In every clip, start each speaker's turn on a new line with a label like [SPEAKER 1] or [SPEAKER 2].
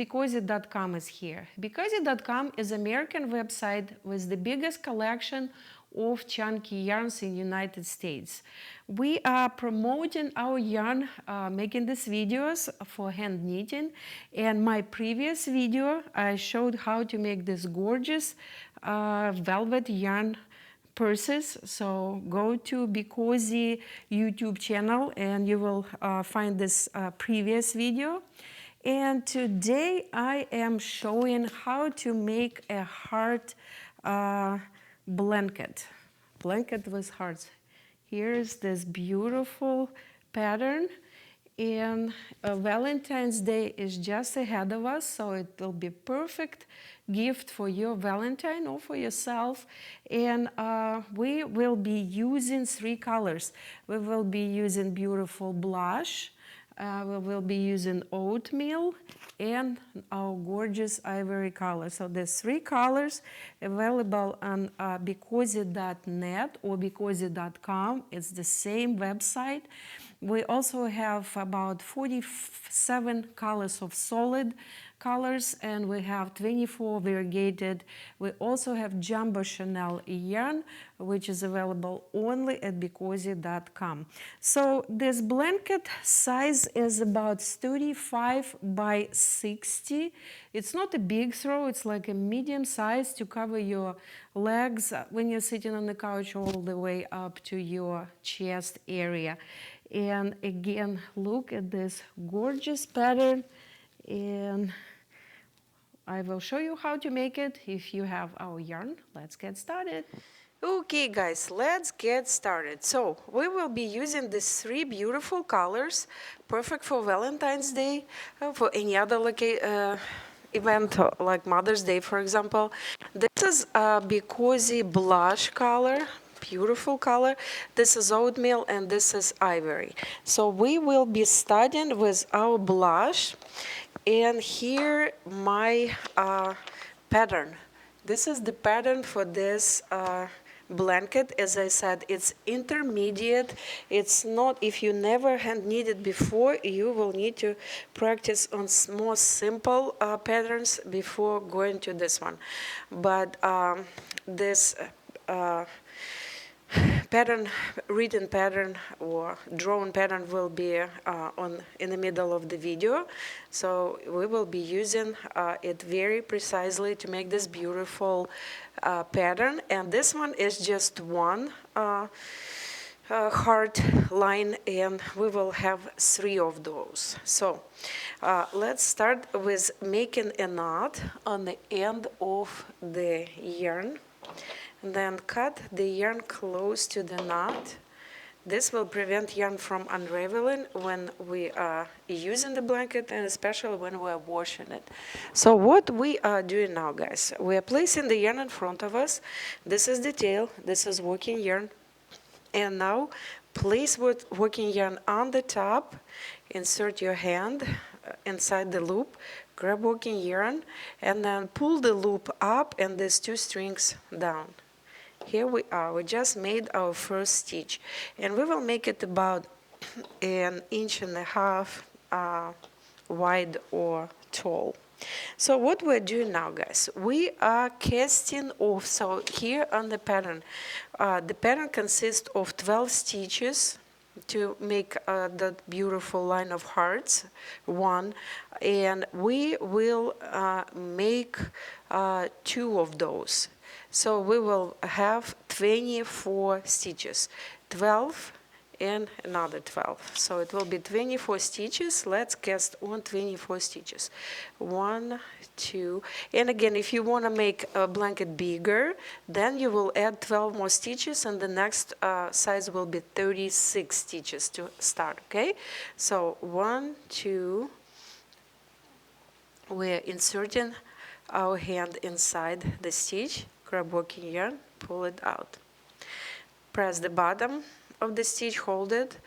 [SPEAKER 1] BeCozi.com is here. BeCozi.com is an American website with the biggest collection of chunky yarns in the United States. We are promoting our yarn, making these videos for hand knitting. And my previous video, I showed how to make this gorgeous velvet yarn purses. So go to BeCozi YouTube channel and you will find this previous video. And today I am showing how to make a heart blanket with hearts. Here's this beautiful pattern, and Valentine's Day is just ahead of us, so it will be perfect gift for your Valentine or for yourself. And we will be using 3 colors. We will be using beautiful blush, we will be using oatmeal, and our gorgeous ivory color. So there's 3 colors available on BeCozi.net or BeCozi.com. It's the same website. We also have about 47 colors of solid colors, and we have 24 variegated. We also have jumbo chenille yarn, which is available only at BeCozi.com. So this blanket size is about 35 by 60. It's not a big throw, it's like a medium size to cover your legs when you're sitting on the couch all the way up to your chest area. And again, look at this gorgeous pattern, and I will show you how to make it if you have our yarn. Let's get started. Okay guys, let's get started. So we will be using these 3 beautiful colors, perfect for Valentine's Day, for any other event like Mother's Day, for example. This is a BeCozi blush color. Beautiful color. This is oatmeal and this is ivory. So we will be starting with our blush, and here my pattern. This is the pattern for this blanket. As I said, it's intermediate. It's not, if you never hand knitted before, you will need to practice on more simple patterns before going to this one. But this pattern, written pattern or drawn pattern will be in the middle of the video. So we will be using it very precisely to make this beautiful pattern. And this one is just one heart line, and we will have 3 of those. So let's start with making a knot on the end of the yarn. And then cut the yarn close to the knot. This will prevent yarn from unraveling when we are using the blanket, and especially when we are washing it. So what we are doing now, guys, we are placing the yarn in front of us. This is the tail, this is working yarn. And now place working yarn on the top, insert your hand inside the loop, grab working yarn, and then pull the loop up and these 2 strings down. Here we are, we just made our first stitch, and we will make it about 1.5 inches wide or tall. So what we're doing now, guys, we are casting off. So here on the pattern consists of 12 stitches to make that beautiful line of hearts, 1, and we will make 2 of those. So we will have 24 stitches, 12 and another 12. So it will be 24 stitches. Let's cast on 24 stitches. 1, 2, and again, if you want to make a blanket bigger, then you will add 12 more stitches, and the next size will be 36 stitches to start, okay? So 1, 2, we're inserting our hand inside the stitch, grab working yarn, pull it out. Press the bottom of the stitch, hold it,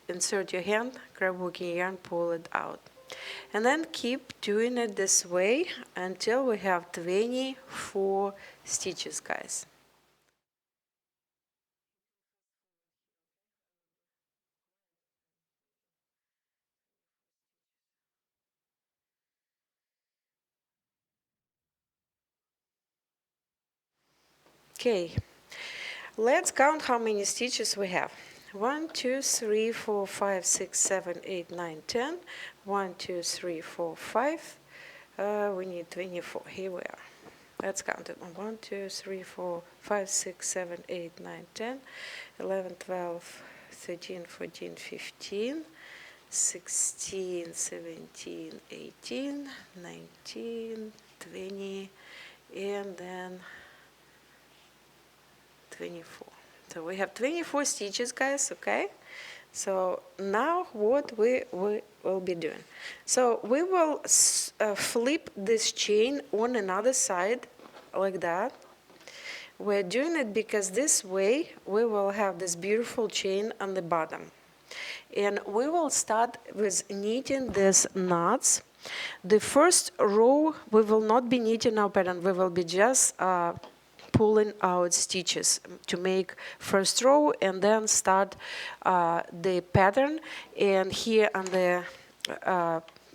[SPEAKER 1] insert your hand, grab working yarn, pull it out. And then keep doing it this way until we have 24 stitches, guys. Okay, let's count how many stitches we have. 1, 2, 3, 4, 5, 6, 7, 8, 9, 10. 1, 2, 3, 4, 5. We need 24. Here we are. Let's count it. 1, 2, 3, 4, 5, 6, 7, 8, 9, 10, 11, 12, 13, 14, 15, 16, 17, 18, 19, 20, and then 24. So we have 24 stitches, guys, okay? So now what we will be doing. So we will flip this chain on another side like that. We're doing it because this way we will have this beautiful chain on the bottom. And we will start with knitting these knots. The first row we will not be knitting our pattern, we will be just pulling out stitches to make first row and then start the pattern. And here on the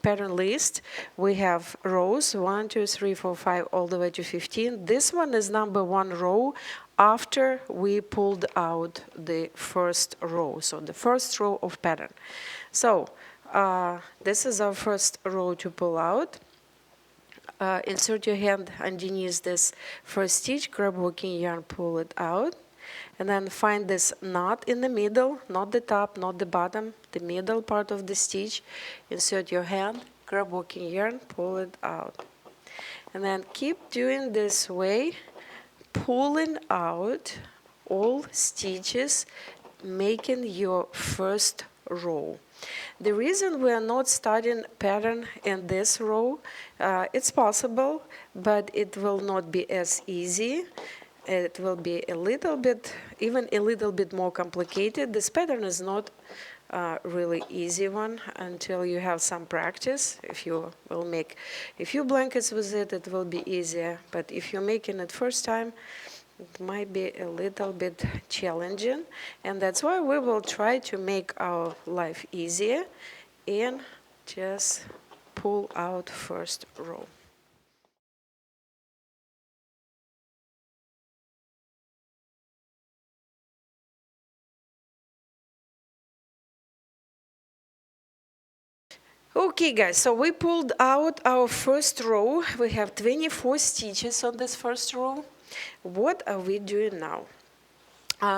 [SPEAKER 1] pattern list we have rows 1, 2, 3, 4, 5 all the way to 15. This one is number 1 row after we pulled out the first row, so the first row of pattern. So this is our first row to pull out. Insert your hand underneath this first stitch, grab working yarn, pull it out, and then find this knot in the middle, not the top, not the bottom, the middle part of the stitch. Insert your hand, grab working yarn, pull it out. And then keep doing this way, pulling out all stitches, making your first row. The reason we are not starting pattern in this row, it's possible, but it will not be as easy. It will be a little bit, even a little bit more complicated. This pattern is not really easy one until you have some practice. If you will make a few blankets with it, it will be easier. But if you're making it first time, it might be a little bit challenging, and that's why we will try to make our life easier and just pull out first row. Okay guys, so we pulled out our first row. We have 24 stitches on this first row. What are we doing now?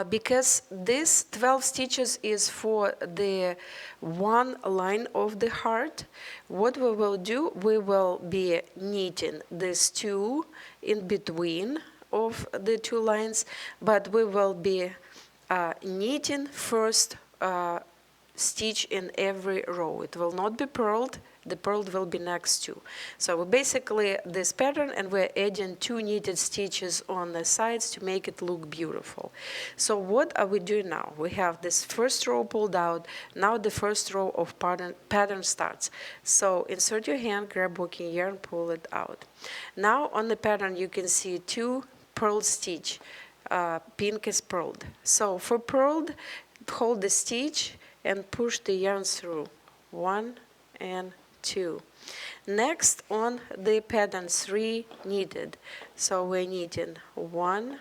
[SPEAKER 1] Because this 12 stitches is for the one line of the heart, what we will do, we will be knitting these two in between of the two lines, but we will be knitting first stitch in every row. It will not be purled. The purled will be next to. So basically this pattern, and we're adding 2 knitted stitches on the sides to make it look beautiful. So what are we doing now? We have this first row pulled out. Now the first row of pattern starts. So insert your hand, grab working yarn, pull it out. Now on the pattern you can see 2 purled stitch. Pink is purled. So for purled, hold the stitch and push the yarn through. 1 and 2. Next on the pattern 3 knitted. So we're knitting 1,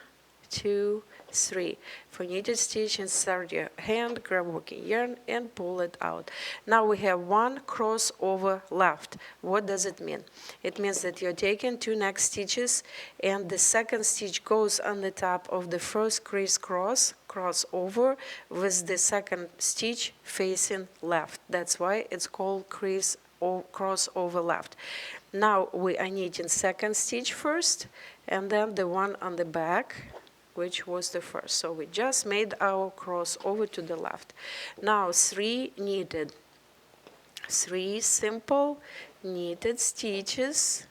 [SPEAKER 1] 2, 3. For knitted stitch, insert your hand, grab working yarn and pull it out. Now we have 1 crossover left. What does it mean? It means that you're taking 2 next stitches and the second stitch goes on the top of the first crisscross crossover with the second stitch facing left. That's why it's called crossover left. Now we are knitting second stitch first and then the one on the back, which was the first. So we just made our crossover to the left. Now 3 knitted, 3 simple knitted stitches,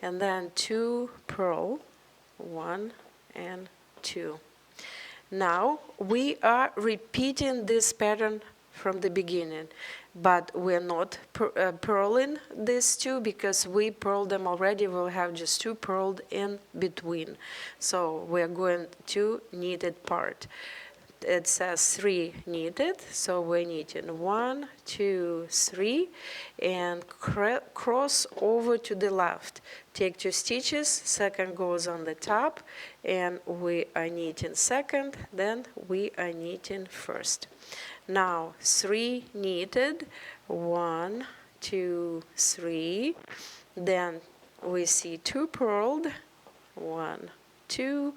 [SPEAKER 1] and then 2 purl, 1 and 2. Now we are repeating this pattern from the beginning, but we're not purling these 2 because we purled them already. We'll have just 2 purled in between. So we're going to knitted part. it says 3 knitted, so we're knitting 1, 2, 3, and cross over to the left. Take 2 stitches, second goes on the top, and we are knitting second, then we are knitting first. Now 3 knitted, 1, 2, 3, then we see 2 purled, 1, 2,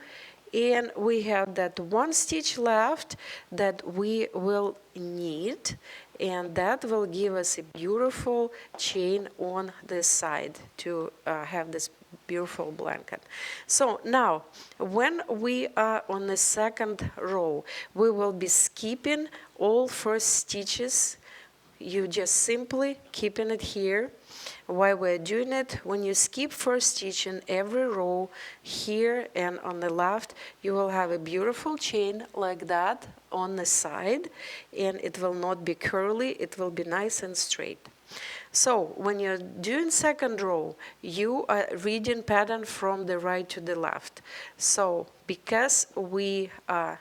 [SPEAKER 1] and we have that 1 stitch left that we will knit, and that will give us a beautiful chain on this side to have this beautiful blanket. So now when we are on the second row, we will be skipping all first stitches. You just simply keeping it here. Why we're doing it, when you skip first stitch in every row here and on the left, you will have a beautiful chain like that on the side, and it will not be curly, it will be nice and straight. So when you're doing second row, you are reading pattern from the right to the left. So because we have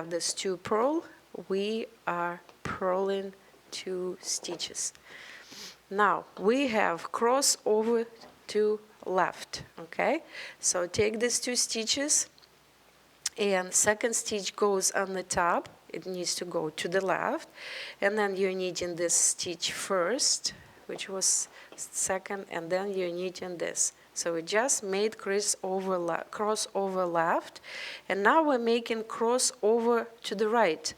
[SPEAKER 1] this 2 purl, we are purling 2 stitches. Now we have cross over to left, okay? So take these 2 stitches, and second stitch goes on the top. It needs to go to the left, and then you're knitting this stitch first, which was second, and then you're knitting this. So we just made cross over left, and now we're making cross over to the right.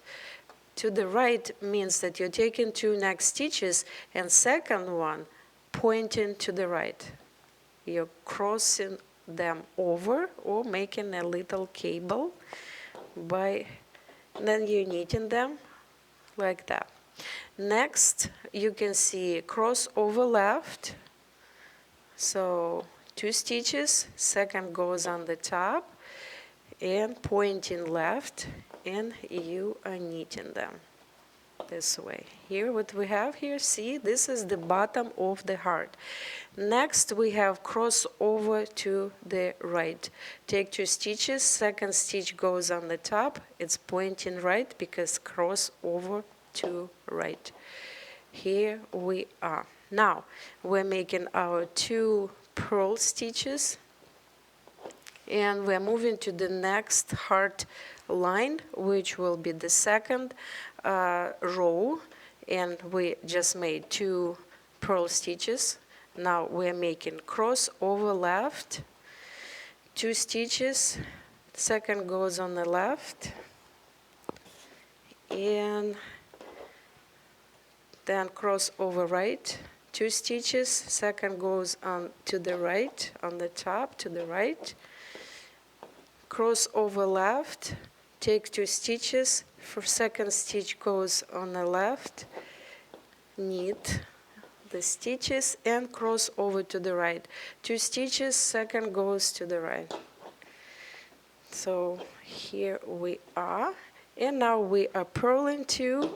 [SPEAKER 1] To the right means that you're taking 2 next stitches and second one pointing to the right. You're crossing them over or making a little cable then you're knitting them like that. Next, you can see cross over left. So 2 stitches, second goes on the top and pointing left, and you are knitting them this way. Here, what we have here, see, this is the bottom of the heart. Next, we have cross over to the right. Take 2 stitches, second stitch goes on the top, it's pointing right because cross over to right. Here we are. Now, we're making our 2 purl stitches, and we're moving to the next heart line, which will be the second row, and we just made 2 purl stitches. Now we're making cross over left, 2 stitches, second goes on the left, and then cross over right, 2 stitches, second goes on to the right, on the top to the right, cross over left, take 2 stitches, for second stitch goes on the left, knit the stitches and cross over to the right. 2 stitches, second goes to the right. So here we are, and now we are purling 2,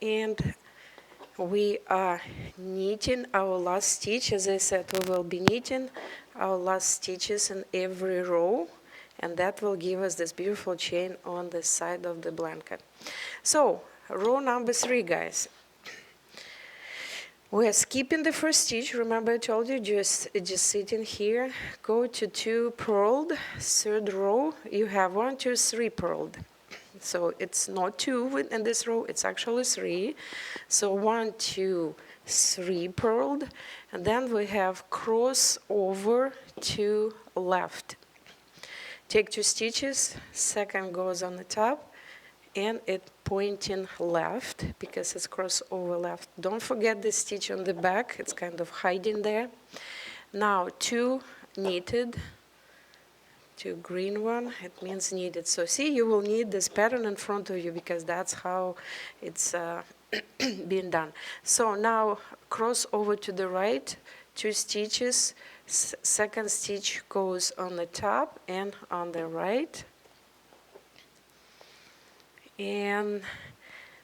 [SPEAKER 1] and we are knitting our last stitch. As I said, we will be knitting our last stitches in every row, and that will give us this beautiful chain on the side of the blanket. So row number 3, guys. We're skipping the first stitch. Remember I told you just sitting here. Go to 2 purled, third row. You have 1, 2, 3 purled. So it's not 2 in this row, it's actually 3. So 1, 2, 3 purled, and then we have cross over to left. Take 2 stitches, second goes on the top, and it pointing left because it's cross over left. Don't forget the stitch on the back, it's kind of hiding there. Now 2 knitted, 2 green one, it means knitted. So see, you will need this pattern in front of you because that's how it's being done. So now cross over to the right, 2 stitches, second stitch goes on the top and on the right, and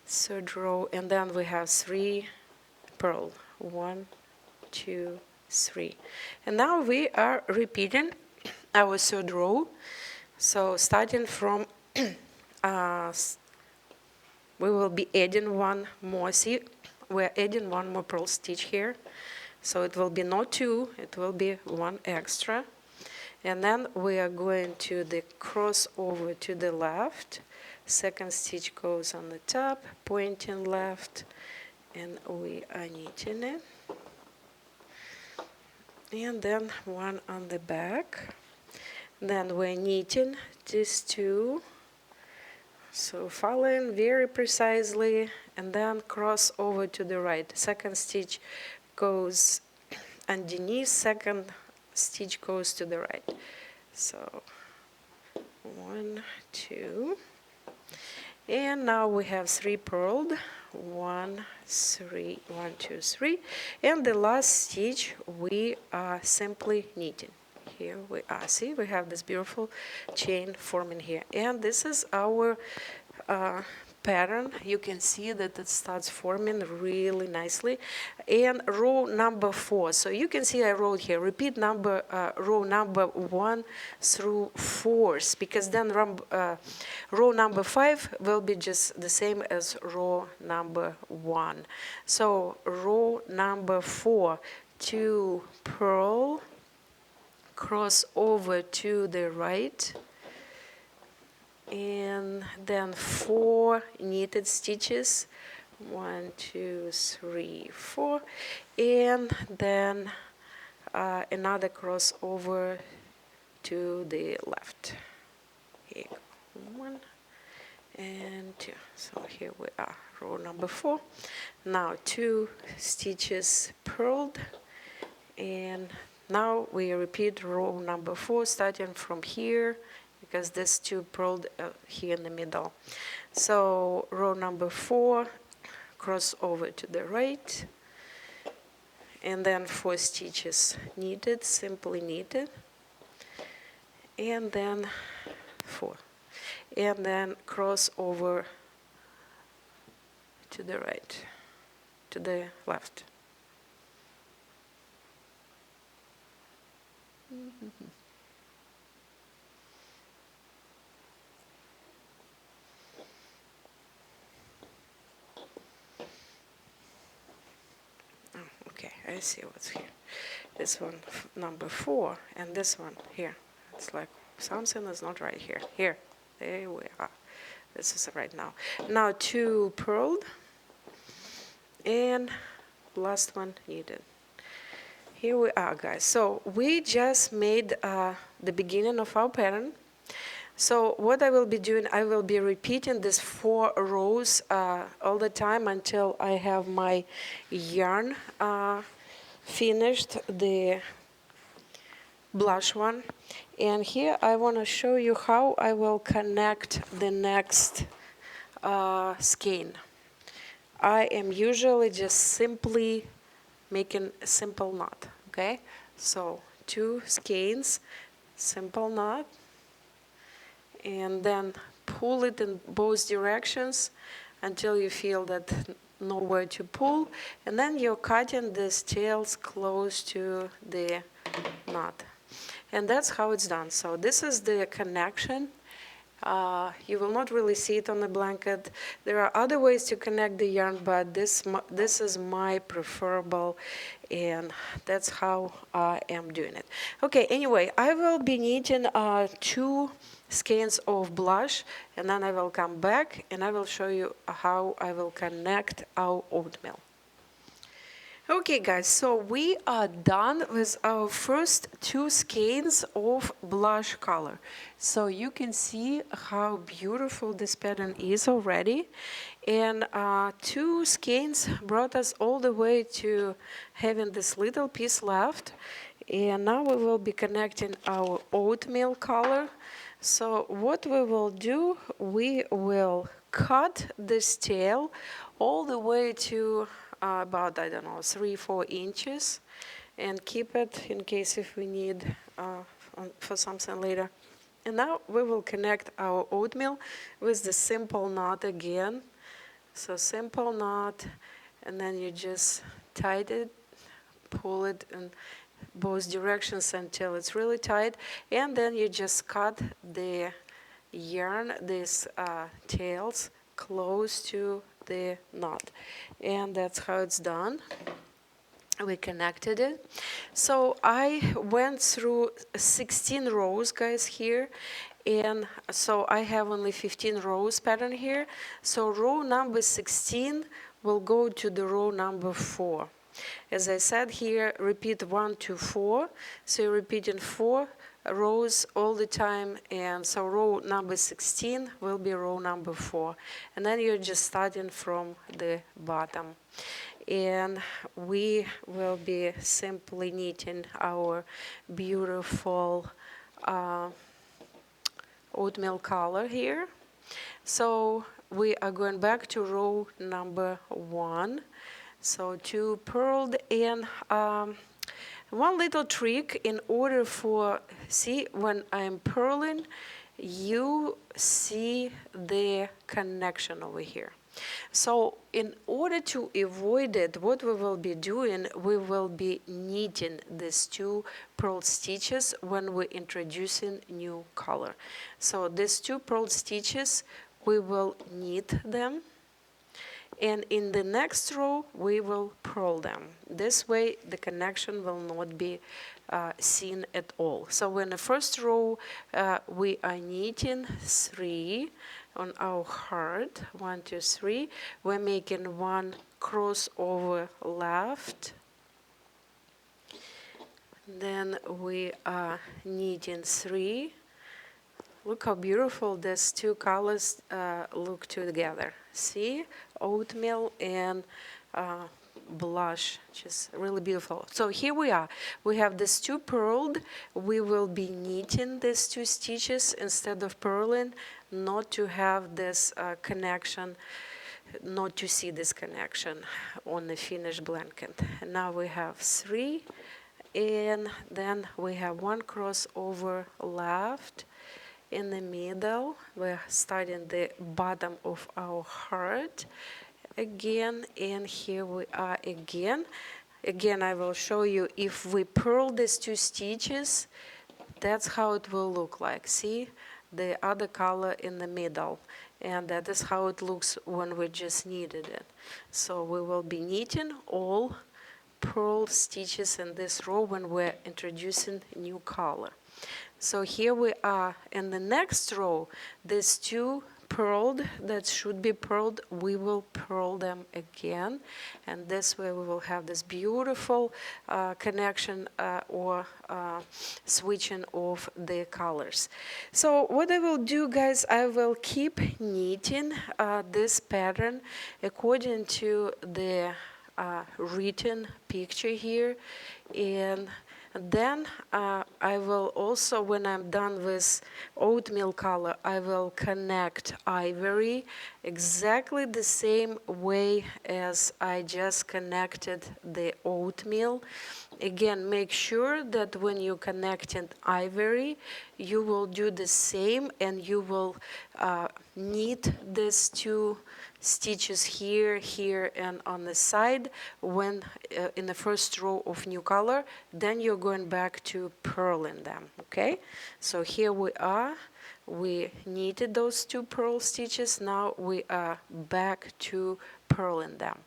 [SPEAKER 1] third row, and then we have 3 purl, 1, 2, 3, and now we are repeating our third row. So starting from, we will be adding one more, see, we're adding one more purl stitch here. So it will be not two, it will be one extra. And then we are going to the crossover to the left. Second stitch goes on the top, pointing left, and we are knitting it. And then one on the back. Then we're knitting these two. So following very precisely, and then cross over to the right. Second stitch goes underneath, second stitch goes to the right. So 1, 2, and now we have 3 purled. 1, 3, 1, 2, 3, and the last stitch we are simply knitting. Here we are. See, we have this beautiful chain forming here, and this is our pattern. You can see that it starts forming really nicely. And row number 4. So you can see I wrote here, repeat row number 1 through 4, because then row number 5 will be just the same as row number 1. So row number 4, 2 purl, cross over to the right, and then 4 knitted stitches, 1, 2, 3, 4, and then another crossover to the left. Here, 1 and 2. So here we are, row number 4. Now 2 stitches purled, and now we repeat row number 4, starting from here, because this 2 purled here in the middle. So row number 4, cross over to the right, and then 4 stitches knitted, simply knitted, and then 4, and then cross over to the right, to the left. Okay, I see what's here. This one, number 4, and this one here. It's like something is not right here. Here, there we are. This is right now. Now 2 purled, and last one knitted. Here we are, guys. So we just made the beginning of our pattern. So what I will be doing, I will be repeating these 4 rows all the time until I have my yarn finished, the blush one. And here I want to show you how I will connect the next skein. I am usually just simply making a simple knot, okay? So 2 skeins, simple knot, and then pull it in both directions until you feel that nowhere to pull, and then you're cutting these tails close to the knot. And that's how it's done. So this is the connection. You will not really see it on the blanket. There are other ways to connect the yarn, but this is my preferable, and that's how I am doing it. Okay, anyway, I will be knitting 2 skeins of blush, and then I will come back and I will show you how I will connect our oatmeal. Okay, guys, so we are done with our first 2 skeins of blush color. So you can see how beautiful this pattern is already. And 2 skeins brought us all the way to having this little piece left. And now we will be connecting our oatmeal color. So what we will do, we will cut this tail all the way to about, I don't know, 3-4 inches, and keep it in case if we need for something later. And now we will connect our oatmeal with the simple knot again. So simple knot, and then you just tie it, pull it, and both directions until it's really tight, and then you just cut the yarn, these tails, close to the knot, and that's how it's done. We connected it. So I went through 16 rows, guys, here, and so I have only 15 rows pattern here. So row number 16 will go to the row number 4. As I said here, repeat 1 to 4. So you're repeating 4 rows all the time, and so row number 16 will be row number 4. And then you're just starting from the bottom. And we will be simply knitting our beautiful oatmeal color here. So we are going back to row number 1. So 2 purled, and one little trick in order for, see, when I'm purling, you see the connection over here. So in order to avoid it, what we will be doing, we will be knitting these 2 purl stitches when we're introducing new color. So these 2 purl stitches, we will knit them, and in the next row we will purl them. This way the connection will not be seen at all. So in the first row we are knitting 3 on our heart, 1, 2, 3. We're making 1 crossover left, then we are knitting 3. Look how beautiful these 2 colors look together. See, oatmeal and blush, just really beautiful. So here we are. We have these 2 purled. We will be knitting these 2 stitches instead of purling, not to have this connection, not to see this connection on the finished blanket. And now we have 3, and then we have 1 crossover left. In the middle, we're starting the bottom of our heart again, and here we are again. Again, I will show you if we purl these 2 stitches, that's how it will look like. See, the other color in the middle, and that is how it looks when we just knitted it. So we will be knitting all purl stitches in this row when we're introducing new color. So here we are in the next row. These 2 purled that should be purled, we will purl them again, and this way we will have this beautiful connection or switching of the colors. So what I will do, guys, I will keep knitting this pattern according to the written picture here, and then I will also, when I'm done with oatmeal color, I will connect ivory exactly the same way as I just connected the oatmeal. Again, make sure that when you connecting ivory, you will do the same, and you will knit these 2 stitches here, here, and on the side when in the first row of new color. Then you're going back to purling them. Okay, so here we are. We knitted those 2 purl stitches. Now we are back to purling them.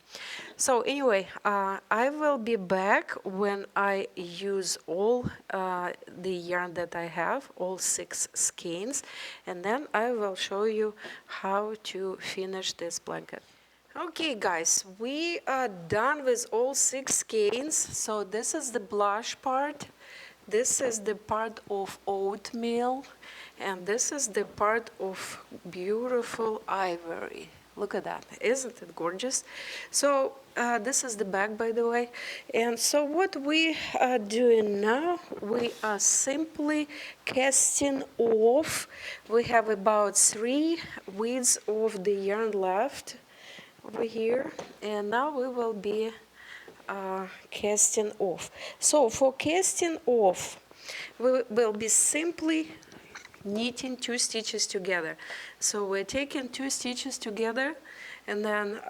[SPEAKER 1] So anyway, I will be back when I use all the yarn that I have, all 6 skeins, and then I will show you how to finish this blanket. Okay, guys, we are done with all 6 skeins. So this is the blush part, this is the part of oatmeal, and this is the part of beautiful ivory. Look at that, isn't it gorgeous? So this is the back, by the way. And so what we are doing now, we are simply casting off. We have about 3 widths of the yarn left over here, and now we will be casting off. So for casting off, we will be simply knitting 2 stitches together. So we're taking 2 stitches together, and then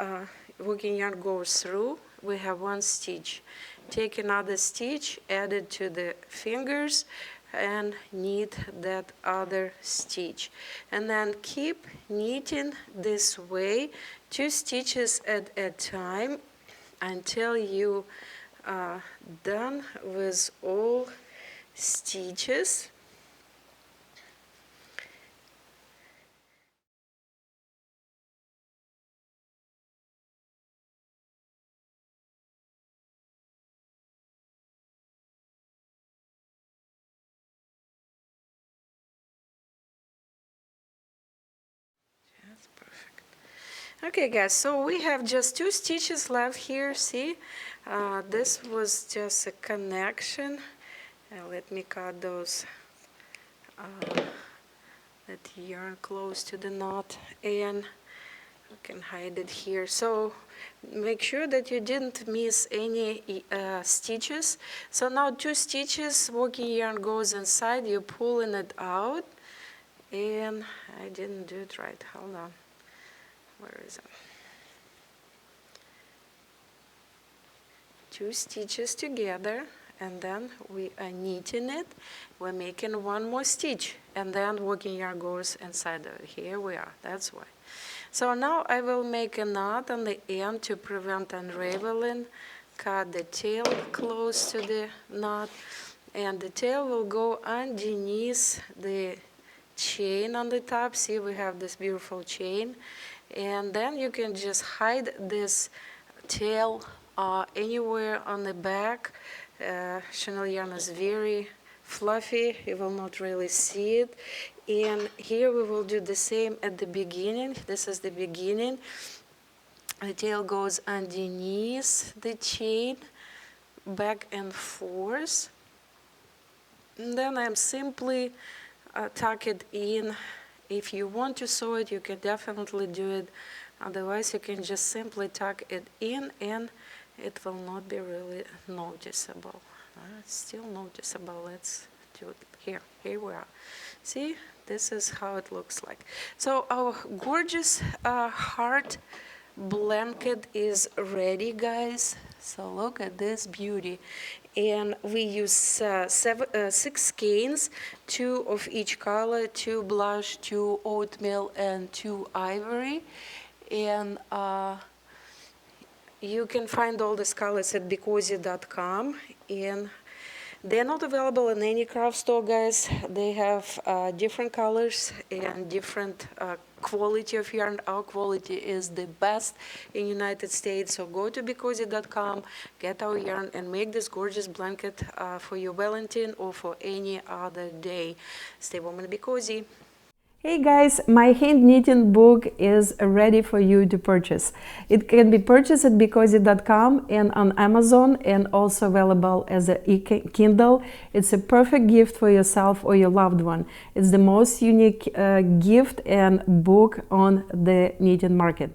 [SPEAKER 1] working yarn goes through. We have 1 stitch, take another stitch, add it to the fingers, and knit that other stitch. And then keep knitting this way, 2 stitches at a time, until you are done with all stitches. That's perfect. Okay guys, so we have just 2 stitches left here. See, this was just a connection. Let me cut those that yarn close to the knot, and you can hide it here. So make sure that you didn't miss any stitches. So now 2 stitches, working yarn goes inside, you're pulling it out, and I didn't do it right. Hold on. Where is it? 2 stitches together, and then we are knitting it. We're making 1 more stitch, and then working yarn goes inside of it. Here we are. That's why. So now I will make a knot on the end to prevent unraveling. Cut the tail close to the knot, and the tail will go underneath the chain on the top. See, we have this beautiful chain, and then you can just hide this tail anywhere on the back. Chenille yarn is very fluffy, you will not really see it. And here we will do the same at the beginning. This is the beginning. The tail goes underneath the chain, back and forth. And then I'm simply tuck it in. If you want to sew it, you can definitely do it. Otherwise, you can just simply tuck it in, and it will not be really noticeable. It's still noticeable. Let's do it here. Here we are. See, this is how it looks like. So our gorgeous heart blanket is ready, guys. So look at this beauty. And we use 6 skeins, 2 of each color, 2 blush, 2 oatmeal, and 2 ivory. And you can find all these colors at BeCozi.com. And they're not available in any craft store, guys. They have different colors and different quality of yarn. Our quality is the best in United States. So go to BeCozi.com, get our yarn, and make this gorgeous blanket for your Valentine or for any other day. Stay warm and be cozy. Hey guys, my hand knitting book is ready for you to purchase. It can be purchased at BeCozi.com and on Amazon, and also available as a Kindle. It's a perfect gift for yourself or your loved one. It's the most unique gift and book on the knitting market.